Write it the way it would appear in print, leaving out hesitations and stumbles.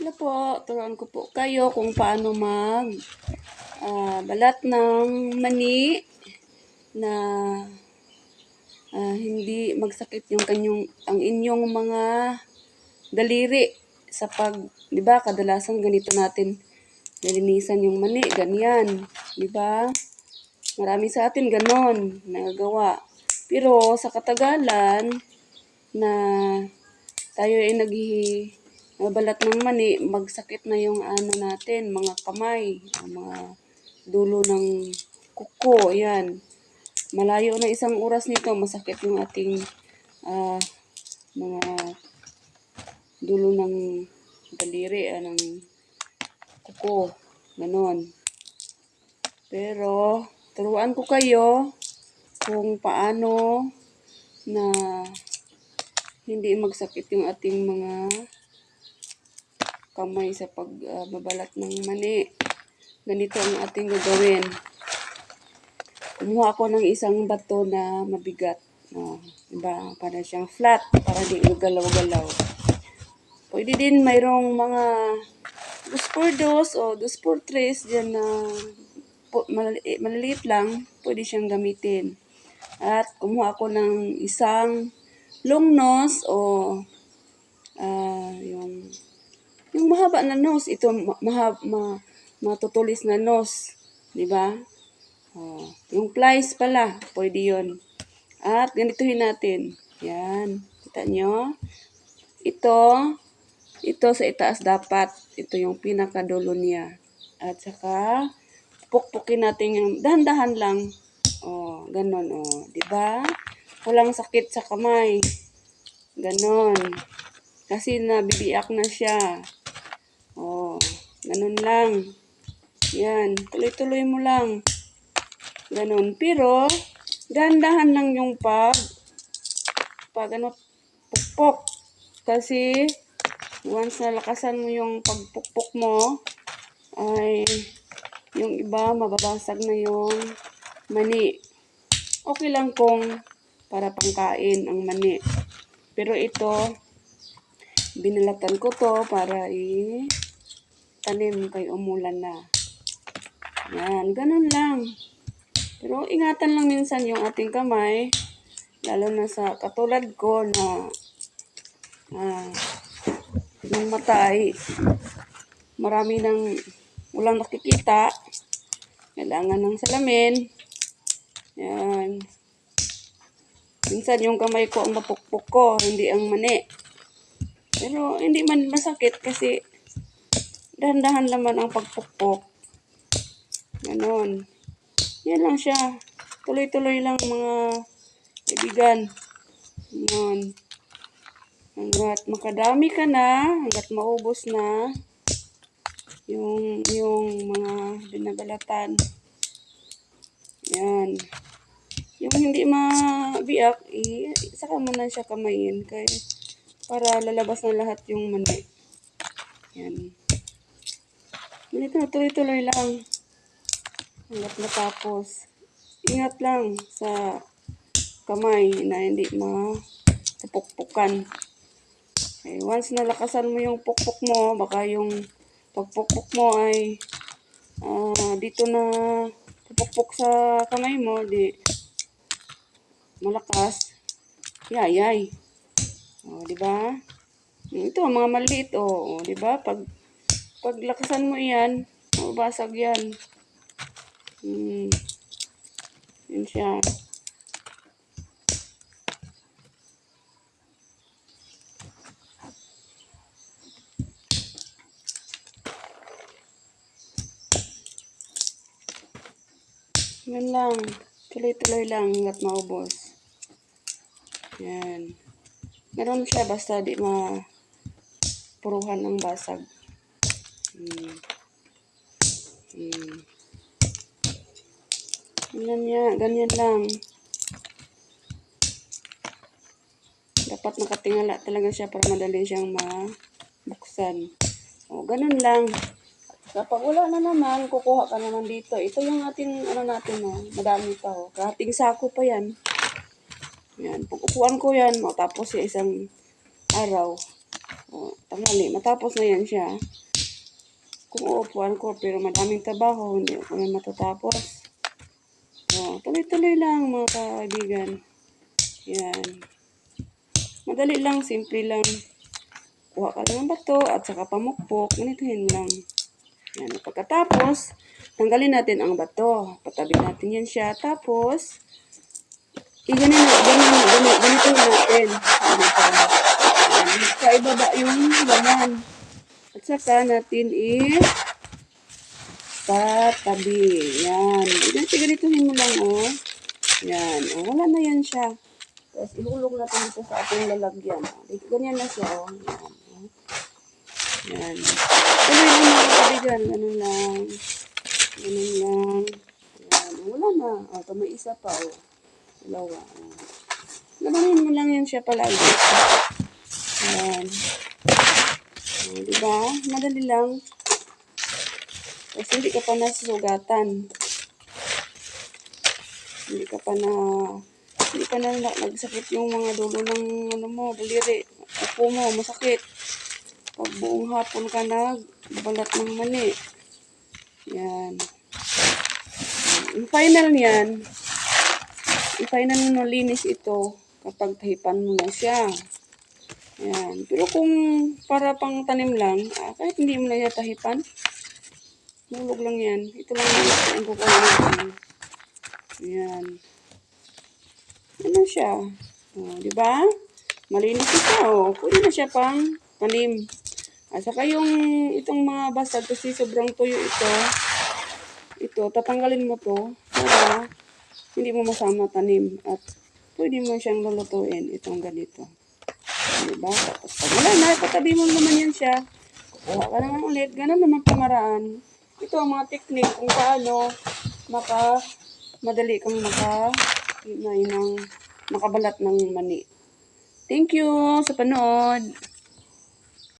Hello po, turuan ko po kayo kung paano balat ng mani na hindi magsakit ang inyong mga daliri sa di ba, kadalasan ganito natin nalinisan yung mani, ganyan, di ba? Marami sa atin ganon nagagawa. Pero sa katagalan na tayo ay balat ng mani, magsakit na yung natin, mga kamay, mga dulo ng kuko, yan. Malayo na isang oras nito, masakit yung ating mga dulo ng daliri, ng kuko, ganon. Pero, turuan ko kayo kung paano na hindi magsakit yung ating mga kamay sa pagbabalat ng mani. Ganito ang ating gagawin. Kumuha ako ng isang bato na mabigat. Diba? Para siyang flat, para di galaw-galaw. Pwede din mayroong mga 2x2 o 2x3 dyan na maliliit lang, pwede siyang gamitin. At kumuha ako ng isang long nose o yung mahaba na nose, ito matutulis na nose, di ba? Yung plies pala, pwede yun. At ganituhin natin. Yan, kita nyo? Ito sa itaas dapat. Ito yung pinakadulo niya. At saka, pukpukin natin yung dahan-dahan lang. Ganon, di ba? Walang sakit sa kamay. Ganon. Kasi nabibiyak na siya. Ganon lang. Yan, tuloy-tuloy mo lang. Ganon. Pero, dahan-dahan lang yung pukpok. Kasi, once nalakasan mo yung pagpukpok mo, ay, yung iba, mababasag na yung mani. Okay lang kung para pangkain ang mani. Pero ito, binalatan ko to para tanim kay umulan na. Yan, ganun lang. Pero ingatan lang minsan yung ating kamay, lalo na sa katulad ko na yung mata ay marami nang walang nakikita. Kailangan ng salamin. Yan. Minsan yung kamay ko ang mapukpok ko, hindi ang mani. Pero hindi man masakit kasi dahan-dahan naman ang pagpukpok. Ganon. Yan lang siya. Tuloy-tuloy lang mga kaibigan. Ganon. Hanggat makadami ka na, hanggat maubos na yung mga binabalatan. Yan. Yung hindi mabiyak, saka mo na siya kamayin para lalabas na lahat yung mani. Yan. Ganito, tuloy-tuloy lang. Hanggat matapos. Ingat lang sa kamay na hindi mapupukpukan. Once nalakasan mo yung pukpok mo, baka yung pagpukpok mo ay dito na pupukpok sa kamay mo, di malakas. Yayay. Di ba? Ito, mga maliit, di ba? Paglakasan mo yan, mabasag yan. Yun siya. Yan lang. Tuloy-tuloy lang hanggat maubos. Yan. Meron siya basta di puruhan ng basag. Ganyan lang. Dapat nakatingala talaga siya para madali siyang mabuksan. Ganun lang. Kapag wala na naman, kukuha ka naman dito. Ito yung ating, natin, madami pa, kahating sako pa yan. Yan, pag-upuan ko yan, tapos yung isang araw, O, tanghali. Matapos na yan siya. Kung uupuan ko, pero madaming trabaho, hindi ko na matatapos. O, tuloy-tuloy lang mga kaibigan. Yan. Madali lang, simple lang. Kuha ka lang ng bato at saka pamukpok. Ganituhin lang. Yan. Pagkatapos, tanggalin natin ang bato. Patabi natin yan siya. Tapos, ganituhin natin. Sa ibaba yung laman. At saka natin patabi. Yan. Ganituhin mo lang, oh. Yan. O, wala na yan siya. Tapos, ihulog natin dito sa ating lalagyan. Ganyan na siya, oh. Yan. Yan. Tuloy lang mga kaibigan. Ganun lang. Ganun lang. Yan. Wala na. O, ito may isa pa, oh. Dalawa. Oh. Labanin mo lang yan siya palagi. Yan. O, diba? Madali lang. Tapos, hindi ka pa nasugatan. Hindi pa na nagsakit yung mga dulo ng daliri. Upo mo, masakit. Pag buong hapon ka nagbalat ng mani. Yan. Yung final na linis ito kapag tahipan mo na siya. Yan. Pero kung para pang tanim lang, kahit hindi mo na siya tahipan, mulog lang yan. Ito lang yung kukunin natin. Yan. Ano siya? O, diba? Malinis siya, o. Pwede na siya pang tanim. At saka itong mga basag kasi sobrang tuyo ito, tatanggalin mo to para hindi mo masama tanim. At pwede mo siyang lulutuin itong ganito. Diba? Tapos pag wala na, patabi mo naman yan siya. Kuha ka naman ulit. Ganun naman pamaraan. Ito ang mga teknik kung paano madali kang makabalat ng mani. Thank you sa panood.